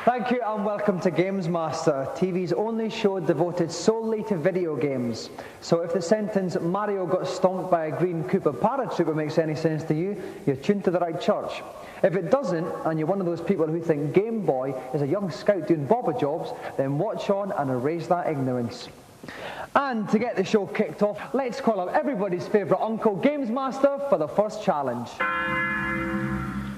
Thank you and welcome to Gamesmaster, TV's only show devoted solely to video games. So if the sentence Mario got stomped by a green Koopa paratrooper makes any sense to you, you're tuned to the right church. If it doesn't, and you're one of those people who think Game Boy is a young scout doing bobber jobs, then watch on and erase that ignorance. And to get the show kicked off, let's call up everybody's favourite uncle, Gamesmaster, for the first challenge.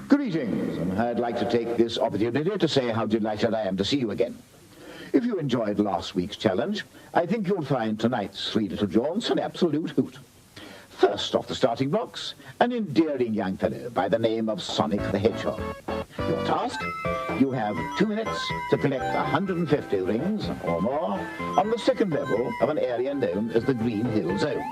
Greetings, and I'd like to take this opportunity to say how delighted I am to see you again. If you enjoyed last week's challenge, I think you'll find tonight's three little jaunts an absolute hoot. First off the starting blocks, an endearing young fellow by the name of Sonic the Hedgehog. Your task? You have 2 minutes to collect 150 rings or more on the second level of an area known as the Green Hill Zone.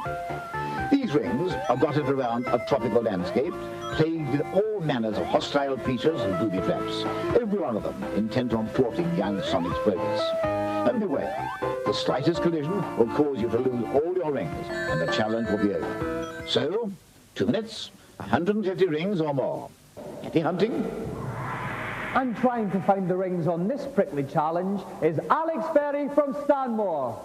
These rings are dotted around a tropical landscape plagued with all manners of hostile creatures and booby traps, every one of them intent on thwarting young Sonic's progress. And beware, the slightest collision will cause you to lose all your rings, and the challenge will be over. So, 2 minutes, 150 rings or more. Happy hunting? And trying to find the rings on this prickly challenge is Alex Berry from Stanmore.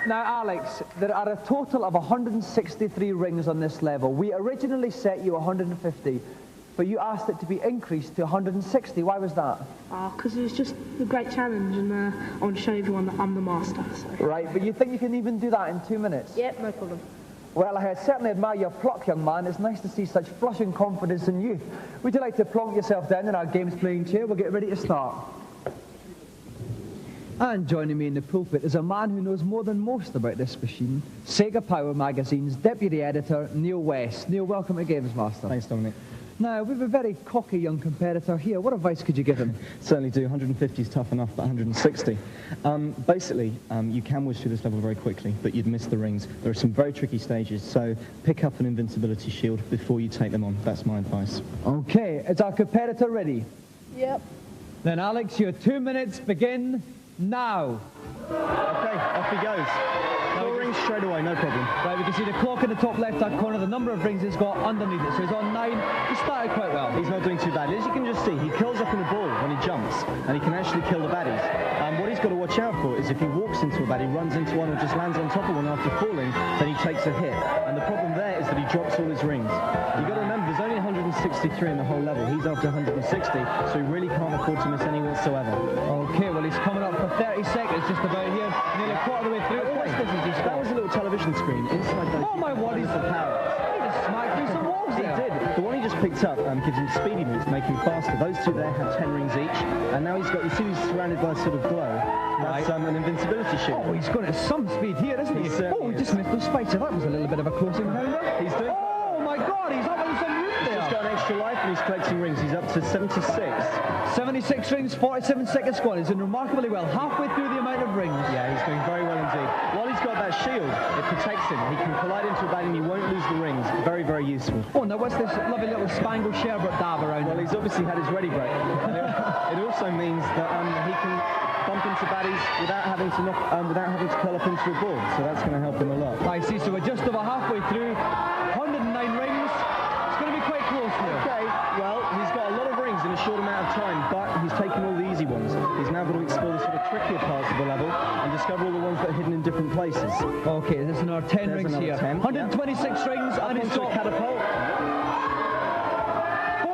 Now, Alex, there are a total of 163 rings on this level. We originally set you 150, but you asked it to be increased to 160. Why was that? Because it was just a great challenge, and I want to show everyone that I'm the master. So. Right, but you think you can even do that in 2 minutes? Yep, no problem. Well, I certainly admire your pluck, young man. It's nice to see such flushing confidence in youth. Would you like to plonk yourself down in our games playing chair? We'll get ready to start. And joining me in the pulpit is a man who knows more than most about this machine, Sega Power Magazine's deputy editor, Neil West. Neil, welcome to Gamesmaster. Thanks, Dominic. Now, we have a very cocky young competitor here. What advice could you give him? Certainly do. 150 is tough enough, but 160. Basically, you can whiz through this level very quickly, but you'd miss the rings. There are some very tricky stages, so pick up an invincibility shield before you take them on. That's my advice. Okay, is our competitor ready? Yep. Then, Alex, your 2 minutes begin now. Okay, off he goes. 4 rings straight away, no problem. Right, we can see the clock in the top left-hand corner, the number of rings he's got underneath it. So he's on 9. He started quite well. He's not doing too badly. As you can just see, he curls up in a ball when he jumps, and he can actually kill the baddies. What he's got to watch out for is if he walks into a baddie, runs into one, or just lands on top of one after falling, then he takes a hit. And the problem there is that he drops all his rings. You've got to remember, there's only 163 in the whole level. He's after 160, so he really can't afford to miss any whatsoever. Okay, well, he's coming up for 30 seconds just about here, nearly a quarter of the way through. What's this as he That was a little television screen inside those. Oh my word, he's the power. He just smacked through some walls there. He did. The one he just picked up gives him speedy moves, make him faster. Those two there have 10 rings each, and now he's got, you see he's surrounded by a sort of glow. That's an invincibility shield. Oh, he's going at some speed here, isn't he? Oh, he just missed those spikes. So that was a little bit of a close encounter. He's doing. Oh my God, he's up on some roof there. He's got an extra life and he's collecting rings. He's up to 76. 76 rings, 47 seconds gone. He's doing remarkably well, halfway through the amount of rings. Yeah, he's doing very well indeed. While he's got that shield, it protects him. He can collide into a baddie and he won't lose the rings. Very, very useful. Oh, now what's this lovely little Spangle Sherbert dab around? Well, he's obviously had his ready break. It also means that he can bump into baddies without having to curl up into a ball. So that's going to help him a lot. I see. So we're just over halfway through. 109 rings. It's going to be quite close here. Okay. Well, he's got a lot of rings in a short amount of time, but he's taken all the easy ones. He's now got to explore the sort of trickier parts of the level and discover all the ones that are hidden in different places. Okay, there's another 10 rings here. 10, 126 rings, and he's got a catapult.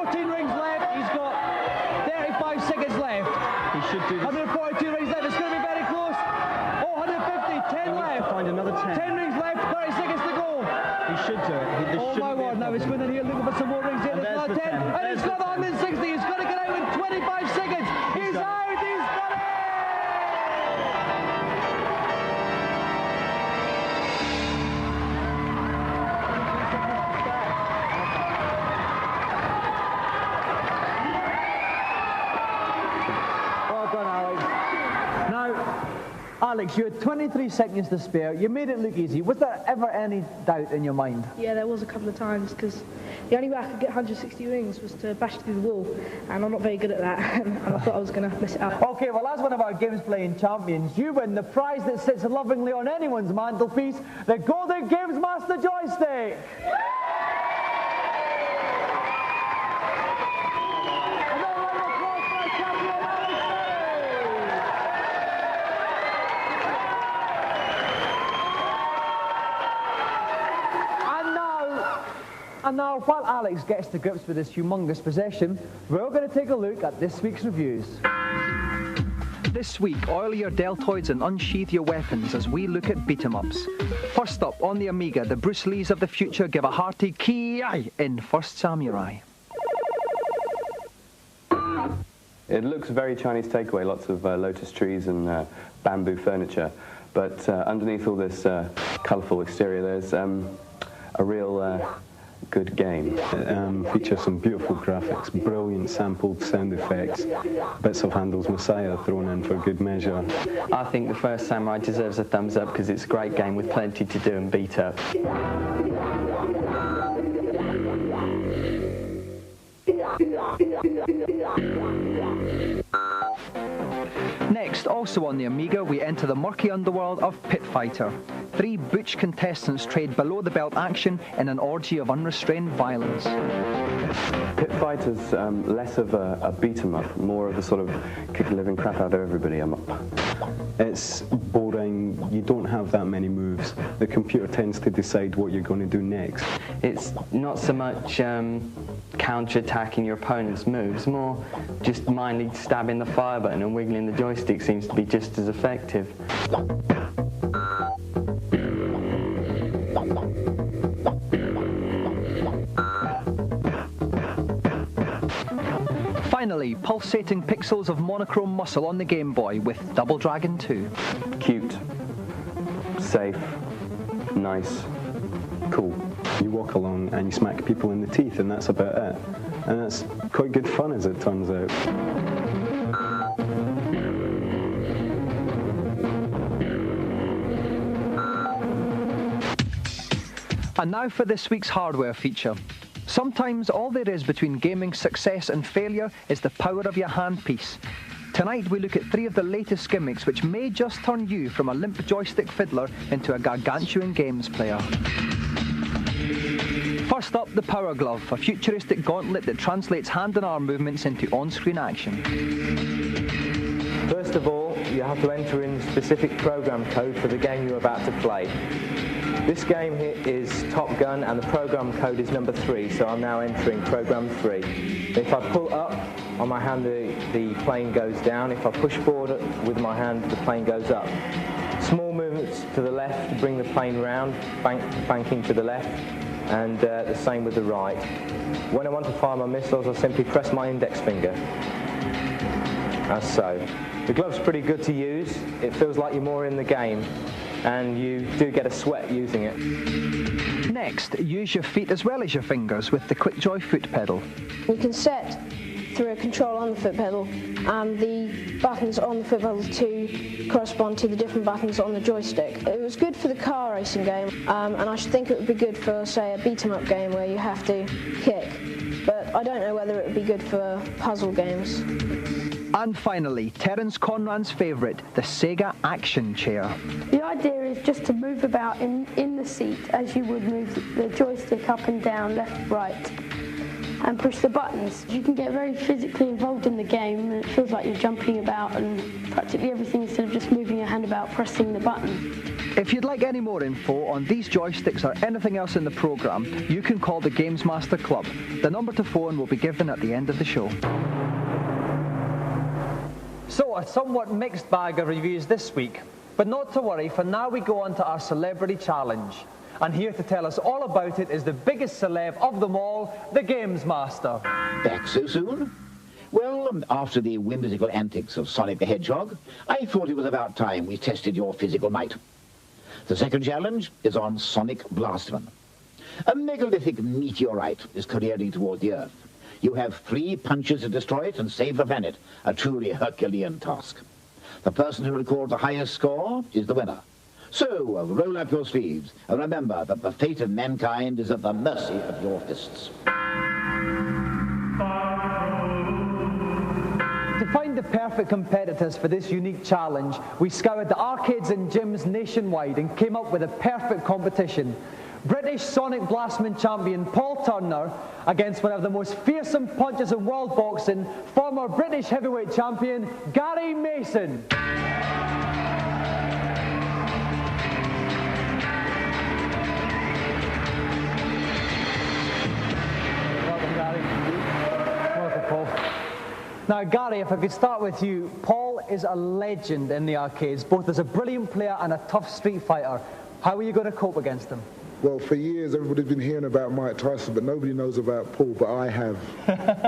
14 rings left. He's got 35 seconds left. He should do this. 142 rings left. It's going to be very close. Oh, 150. 10 left. Find another 10. 10 rings left. 30 seconds to go. He should do it. Oh my word! Now he's going in here looking for some more rings. There's another 10, and he's got 160. He's got to get out in 25 seconds. He's out. He's got it. Well done, Alex. Now, Alex, you had 23 seconds to spare. You made it look easy. Was there ever any doubt in your mind? Yeah, there was a couple of times, because the only way I could get 160 rings was to bash through the wall, and I'm not very good at that, and I thought I was going to mess it up. Okay, well, as one of our games playing champions, you win the prize that sits lovingly on anyone's mantelpiece, the Golden Gamesmaster joystick. And now, while Alex gets to grips with this humongous possession, we're going to take a look at this week's reviews. This week, oil your deltoids and unsheath your weapons as we look at beat-em-ups. First up, on the Amiga, the Bruce Lees of the future give a hearty ki in First Samurai. It looks very Chinese takeaway, lots of lotus trees and bamboo furniture. But underneath all this colourful exterior, there's a real good game. It features some beautiful graphics, brilliant sampled sound effects, bits of Handel's Messiah thrown in for good measure. I think the First Samurai deserves a thumbs up because it's a great game with plenty to do and beat up. Next, also on the Amiga, we enter the murky underworld of Pit Fighter. 3 butch contestants trade below-the-belt action in an orgy of unrestrained violence. Pit Fighter's less of a beat-em-up, more of a sort of kick the living crap out of everybody up. It's boring, you don't have that many moves. The computer tends to decide what you're going to do next. It's not so much counter-attacking your opponent's moves, more just mindly stabbing the fire button and wiggling the joystick seems to be just as effective. Finally, pulsating pixels of monochrome muscle on the Game Boy with Double Dragon 2. Cute, safe, nice, cool. You walk along and you smack people in the teeth and that's about it. And it's quite good fun as it turns out. And now for this week's hardware feature. Sometimes all there is between gaming success and failure is the power of your handpiece. Tonight we look at 3 of the latest gimmicks which may just turn you from a limp joystick fiddler into a gargantuan games player. First up, the Power Glove, a futuristic gauntlet that translates hand and arm movements into on-screen action. First of all, you have to enter in the specific program code for the game you're about to play. This game here is Top Gun and the program code is number 3, so I'm now entering program 3. If I pull up on my hand, the plane goes down. If I push forward with my hand, the plane goes up. Small movements to the left to bring the plane round, banking to the left, and the same with the right. When I want to fire my missiles, I simply press my index finger, as so. The glove's pretty good to use. It feels like you're more in the game, and you do get a sweat using it. Next, use your feet as well as your fingers with the QuickJoy foot pedal. You can set through a control on the foot pedal and the buttons on the foot pedal to correspond to the different buttons on the joystick. It was good for the car racing game, and I should think it would be good for, say, a beat-em-up game where you have to kick. But I don't know whether it would be good for puzzle games. And finally, Terence Conran's favourite, the Sega Action Chair. The idea is just to move about in the seat as you would move the joystick up and down, left, right, and push the buttons. You can get very physically involved in the game, and it feels like you're jumping about and practically everything instead of just moving your hand about pressing the button. If you'd like any more info on these joysticks or anything else in the programme, you can call the Gamesmaster Club. The number to phone will be given at the end of the show. So, a somewhat mixed bag of reviews this week, but not to worry, for now we go on to our Celebrity Challenge. And here to tell us all about it is the biggest celeb of them all, the Gamesmaster. Back so soon? Well, after the whimsical antics of Sonic the Hedgehog, I thought it was about time we tested your physical might. The second challenge is on Sonic Blastman. A megalithic meteorite is careering toward the Earth. You have 3 punches to destroy it and save the planet, a truly Herculean task. The person who records the highest score is the winner. So, roll up your sleeves, and remember that the fate of mankind is at the mercy of your fists. To find the perfect competitors for this unique challenge, we scoured the arcades and gyms nationwide and came up with a perfect competition. British Sonic Blastman champion Paul Turner against one of the most fearsome punchers in world boxing, former British heavyweight champion Gary Mason. Welcome, Gary. Welcome, Paul. Now, Gary, if I could start with you, Paul is a legend in the arcades, both as a brilliant player and a tough street fighter. How are you going to cope against him? Well, for years, everybody's been hearing about Mike Tyson, but nobody knows about Paul, but I have.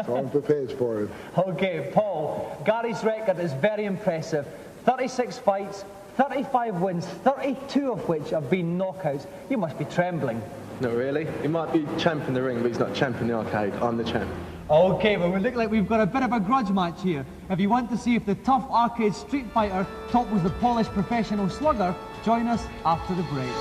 So I'm prepared for him. Okay, Paul, Gary's record is very impressive. 36 fights, 35 wins, 32 of which have been knockouts. You must be trembling. Not really. He might be champ in the ring, but he's not champ in the arcade. I'm the champ. Okay, well, we look like we've got a bit of a grudge match here. If you want to see if the tough arcade street fighter topples the polished professional slugger, join us after the break.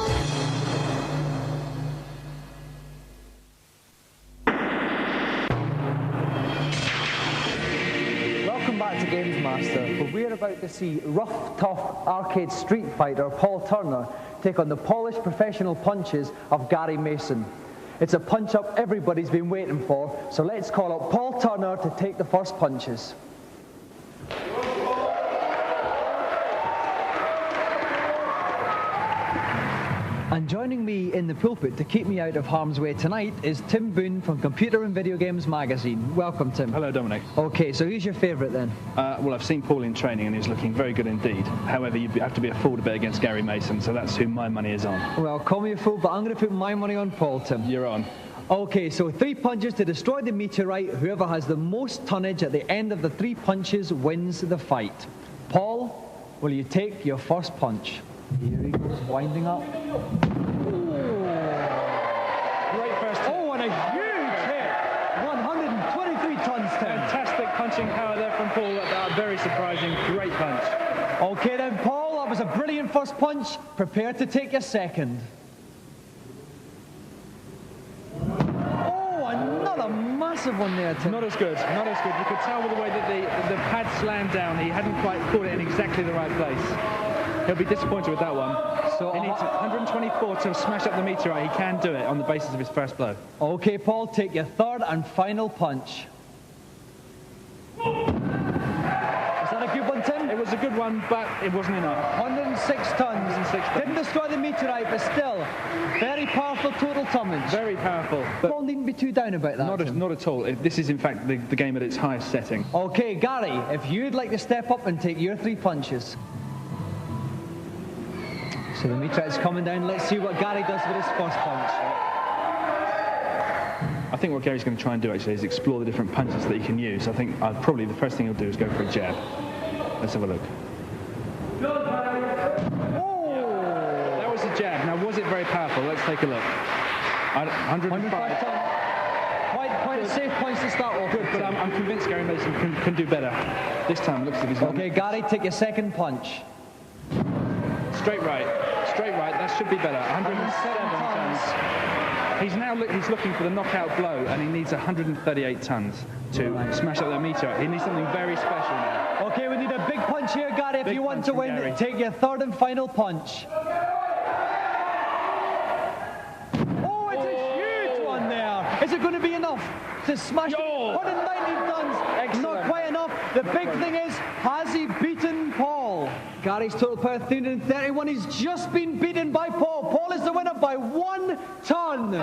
Welcome back to Gamesmaster, where we're about to see rough, tough arcade street fighter Paul Turner take on the polished professional punches of Gary Mason. It's a punch-up everybody's been waiting for, so let's call up Paul Turner to take the first punches. And joining me in the pulpit to keep me out of harm's way tonight is Tim Boone from Computer and Video Games Magazine. Welcome, Tim. Hello, Dominic. Okay, so who's your favourite then? Well, I've seen Paul in training and he's looking very good indeed. However, you have to be a fool to bet against Gary Mason, so that's who my money is on. Well, call me a fool, but I'm going to put my money on Paul, Tim. You're on. Okay, so 3 punches to destroy the meteorite. Whoever has the most tonnage at the end of the 3 punches wins the fight. Paul, will you take your first punch? Here he goes, winding up. Great first hit. Oh, and a huge hit! 123 tons, Tim. Fantastic punching power there from Paul. That very surprising, great punch. Okay then, Paul, that was a brilliant first punch. Prepare to take your second. Oh, another massive one there, Tim. Not as good, not as good. You could tell with the way that the pad slammed down, he hadn't quite caught it in exactly the right place. He'll be disappointed with that one. So he needs 124 to smash up the meteorite. He can do it on the basis of his first blow. Okay, Paul, take your third and final punch. Was that a good one, Tim? It was a good one, but it wasn't enough. 106 tons. 106 tons. Didn't destroy the meteorite, but still, very powerful total tonnage. Very powerful. But Paul needn't be too down about that. Not at all. This is, in fact, the game at its highest setting. Okay, Gary, if you'd like to step up and take your 3 punches. So the meteorite's coming down. Let's see what Gary does with his first punch. I think what Gary's going to try and do actually is explore the different punches that he can use. I think probably the first thing he'll do is go for a jab. Let's have a look. Oh! That was a jab. Now, was it very powerful? Let's take a look. 105 tons. Quite a safe punch to start off. Good, but I'm convinced Gary Mason can do better. This time, looks like he's okay, Gary, take your second punch. Straight right. Straight right. That should be better. 107 tons. He's looking for the knockout blow, and he needs 138 tons to smash up that meteorite. He needs something very special now. Okay, we need a big punch here, Gary. If you want to win, Gary. Take your third and final punch. Oh, it's a huge one there. Is it going to be enough to smash 190 tons? Excellent. Not quite enough. The big thing is, has he beaten Paul? Gary's total power 331. He's just been beaten by Paul. Paul is the winner by 1 ton.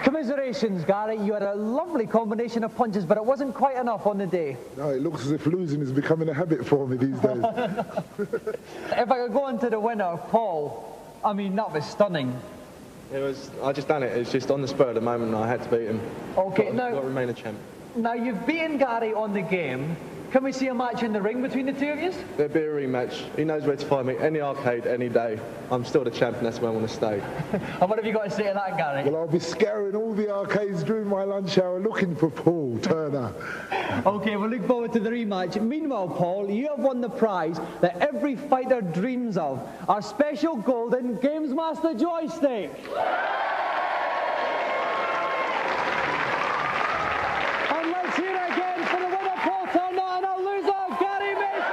Commiserations, Gary. You had a lovely combination of punches, but it wasn't quite enough on the day. No, it looks as if losing is becoming a habit for me these days. If I could go on to the winner, Paul, I mean, that was stunning. I just done it. It's just on the spur of the moment. I had to beat him. Okay, got to remain a champ. Now you've beaten Gary on the game, Can we see a match in the ring between the two of you? There'll be a rematch. He knows where to find me. Any arcade, any day. I'm still the champion, that's where I want to stay. And what have you got to say to that, Gary? Well, I'll be scouring all the arcades during my lunch hour looking for Paul Turner. Okay, we'll look forward to the rematch. Meanwhile, Paul, you have won the prize that every fighter dreams of, our special golden Gamesmaster joystick. And let's hear it again for the winner, Paul Turner, and our loser, Gary Mason.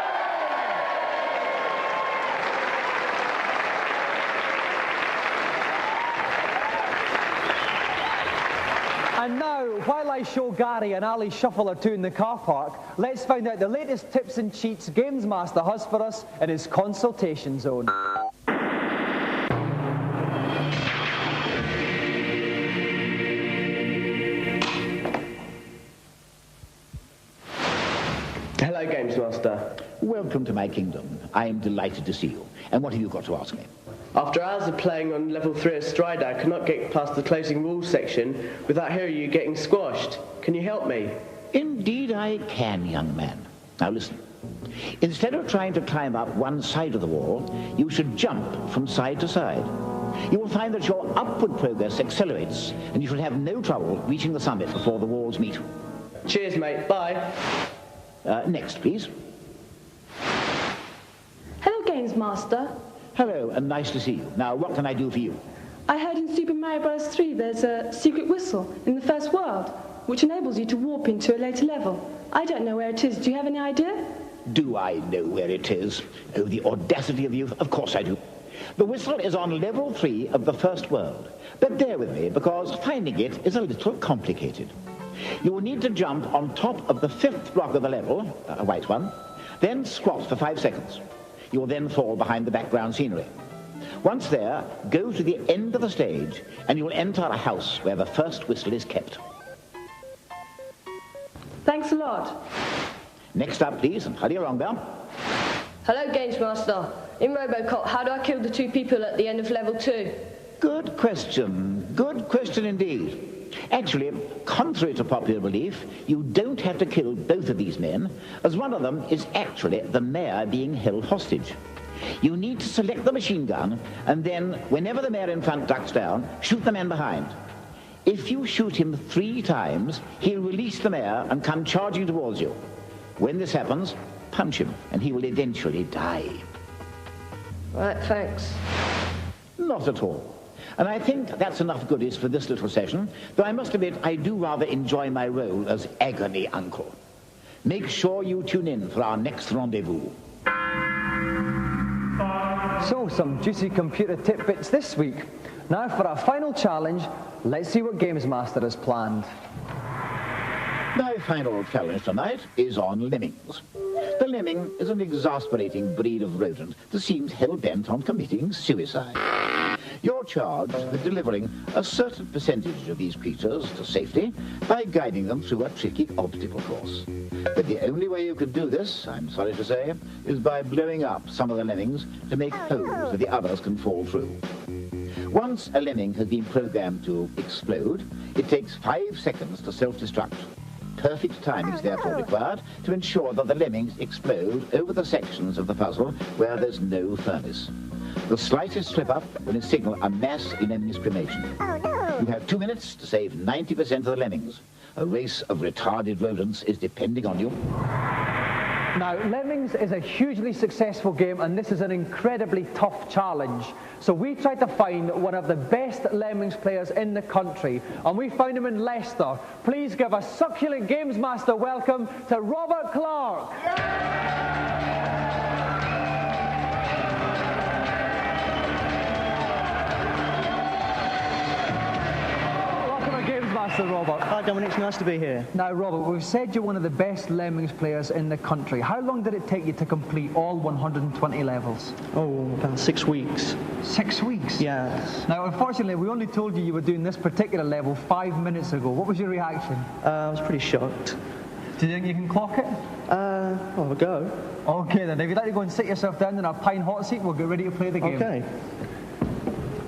And now, while I show Gary an alley shuffle or two in the car park, let's find out the latest tips and cheats Gamesmaster has for us in his consultation zone. Hello, Gamesmaster. Welcome to my kingdom. I am delighted to see you. And what have you got to ask me? After hours of playing on level 3 of Strider, I could not get past the closing rules section without hearing you getting squashed. Can you help me? Indeed I can, young man. Now listen. Instead of trying to climb up one side of the wall, you should jump from side to side. You will find that your upward progress accelerates, and you should have no trouble reaching the summit before the walls meet. Cheers, mate. Bye. Next, please. Hello, Gamesmaster. Hello, and nice to see you. Now, what can I do for you? I heard in Super Mario Bros. 3 there's a secret whistle in the first world, which enables you to warp into a later level. I don't know where it is. Do you have any idea? Do I know where it is? Oh, the audacity of you. Of course I do. The whistle is on level 3 of the first world. But bear with me, because finding it is a little complicated. You will need to jump on top of the 5th block of the level, a white one, then squat for 5 seconds. You will then fall behind the background scenery. Once there, go to the end of the stage, and you will enter a house where the first whistle is kept. Thanks a lot. Next up, please, and hurry along there. Hello, Gamesmaster. In Robocop, how do I kill the 2 people at the end of level 2? Good question. Good question indeed. Actually, contrary to popular belief, you don't have to kill both of these men, as one of them is actually the mayor being held hostage. You need to select the machine gun, and then, whenever the mayor in front ducks down, shoot the man behind. If you shoot him 3 times, he'll release the mayor and come charging towards you. When this happens, punch him, and he will eventually die. Right, thanks. Not at all. And I think that's enough goodies for this little session, though I must admit I do rather enjoy my role as agony uncle. Make sure you tune in for our next rendezvous. So, some juicy computer tidbits this week. Now for our final challenge, let's see what Gamesmaster has planned. My final challenge tonight is on lemmings. The lemming is an exasperating breed of rodent that seems hell-bent on committing suicide. You're charged with delivering a certain percentage of these creatures to safety by guiding them through a tricky obstacle course. But the only way you can do this, I'm sorry to say, is by blowing up some of the lemmings to make holes that the others can fall through. Once a lemming has been programmed to explode, it takes 5 seconds to self-destruct. Perfect timing is therefore required to ensure that the lemmings explode over the sections of the puzzle where there's no furnace. The slightest slip-up will signal a mass unanimous cremation. You have 2 minutes to save 90% of the lemmings. A race of retarded rodents is depending on you. Now, Lemmings is a hugely successful game, and this is an incredibly tough challenge. So we tried to find one of the best Lemmings players in the country, and we found him in Leicester. Please give a succulent Gamesmaster welcome to Robert Clark. Gamesmaster, Robert. Hi, Dominic. It's nice to be here. Now, Robert, we've said you're one of the best Lemmings players in the country. How long did it take you to complete all 120 levels? Oh, about 6 weeks. 6 weeks? Yes. Now, unfortunately, we only told you were doing this particular level 5 minutes ago. What was your reaction? I was pretty shocked. Do you think you can clock it? I'll have a go. Okay, then. If you'd like to go and sit yourself down in our pine hot seat, we'll get ready to play the game. Okay.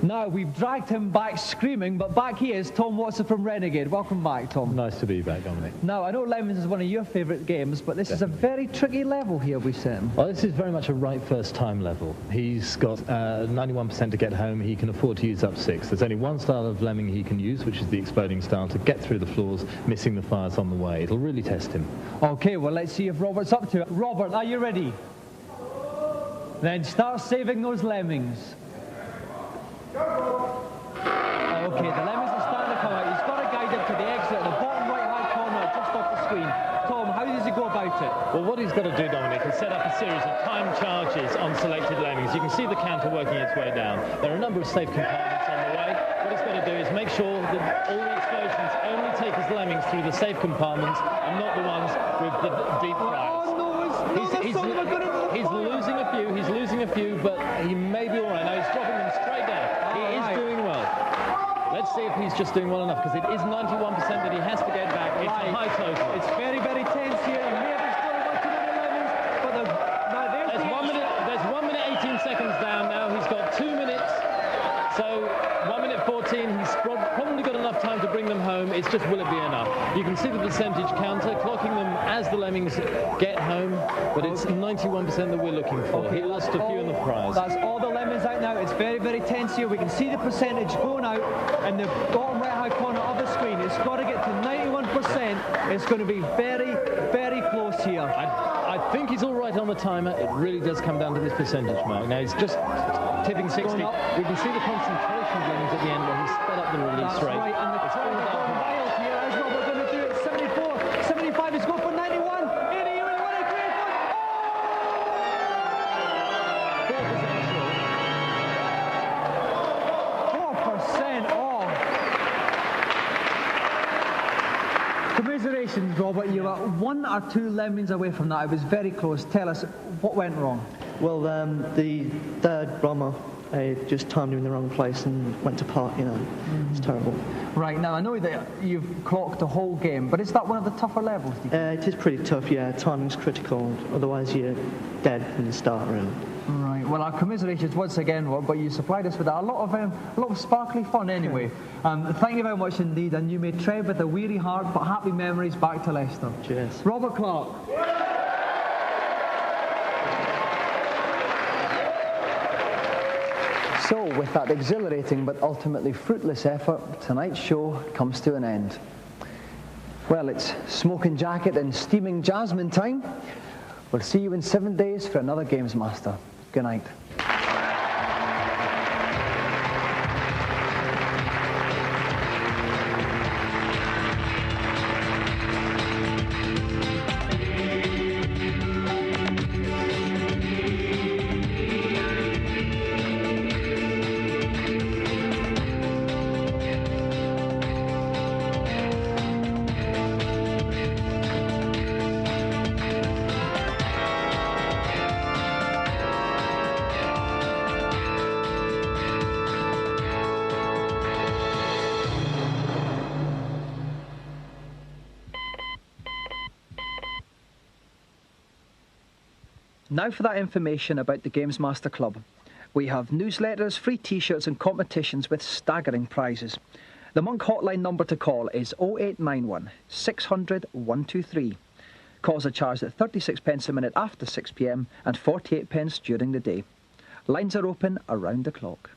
Now, we've dragged him back screaming, but back he is, Tom Watson from Renegade. Welcome back, Tom. Nice to be back, Dominic. Now, I know Lemons is one of your favourite games, but this is a very tricky level here we set him. Well, this is very much a right first time level. He's got 91% to get home. He can afford to use up 6. There's only one style of lemming he can use, which is the exploding style, to get through the floors, missing the fires on the way. It'll really test him. Okay, well, let's see if Robert's up to it. Robert, are you ready? Then start saving those lemmings. Okay, the lemmings are starting to come out. He's got to guide them to the exit at the bottom right-hand corner, just off the screen. Tom, how does he go about it? Well, what he's got to do, Dominic, is set up a series of time charges on selected lemmings. You can see the counter working its way down. There are a number of safe compartments on the way. What he's got to do is make sure that all the explosions only take his lemmings through the safe compartments and not the ones with the deep fires. He's losing a few, but he may be all right. Now he's dropping them straight down. He is doing well. Let's see if he's just doing well enough, because it is 91% that he has to get back. It's a high total. It's very, very tense here. He may have destroyed one too many lemmings, but there's 1 minute 18 seconds down now. He's got 2 minutes. So 1 minute 14. He's probably got enough time to bring them home. It's just, will it be enough? You can see the percentage counter clocking them as the lemmings get home, but it's 91% that we're looking for. He lost a few in the prize. That's all the lemmings out now. It's very, very tense here. We can see the percentage going out in the bottom right-hand corner of the screen. It's got to get to 91%. It's going to be very, very close here. I think he's all right on the timer. It really does come down to this percentage mark. Now he's just tipping 60. We can see the concentration of lemmings at the end where he's sped up the release rate. Right, and the time is going wild here. As well, we're going to do it 74, 75. He's going for 91. 80, you really want to create one? 4% off. Commiserations, Robert. You were 1 or 2 lemmings away from that. It was very close. Tell us, what went wrong? Well, the third bomber just timed him in the wrong place and went to pot, you know. It's terrible. Right, now I know that you've clocked the whole game, but is that one of the tougher levels? It is pretty tough, yeah. Timing's critical, otherwise you're dead from the start, really. Right, well, our commiserations once again, Rob, but you supplied us with a lot of sparkly fun anyway. Thank you very much indeed, and you may tread with a weary heart, but happy memories back to Leicester. Cheers. Robert Clark. So, with that exhilarating but ultimately fruitless effort, tonight's show comes to an end. Well, it's smoking jacket and steaming jasmine time. We'll see you in 7 days for another Gamesmaster. Good night. Now for that information about the Gamesmaster Club. We have newsletters, free t-shirts and competitions with staggering prizes. The Monk hotline number to call is 0891 600 123. Calls are charged at 36p a minute after 6 p.m. and 48p during the day. Lines are open around the clock.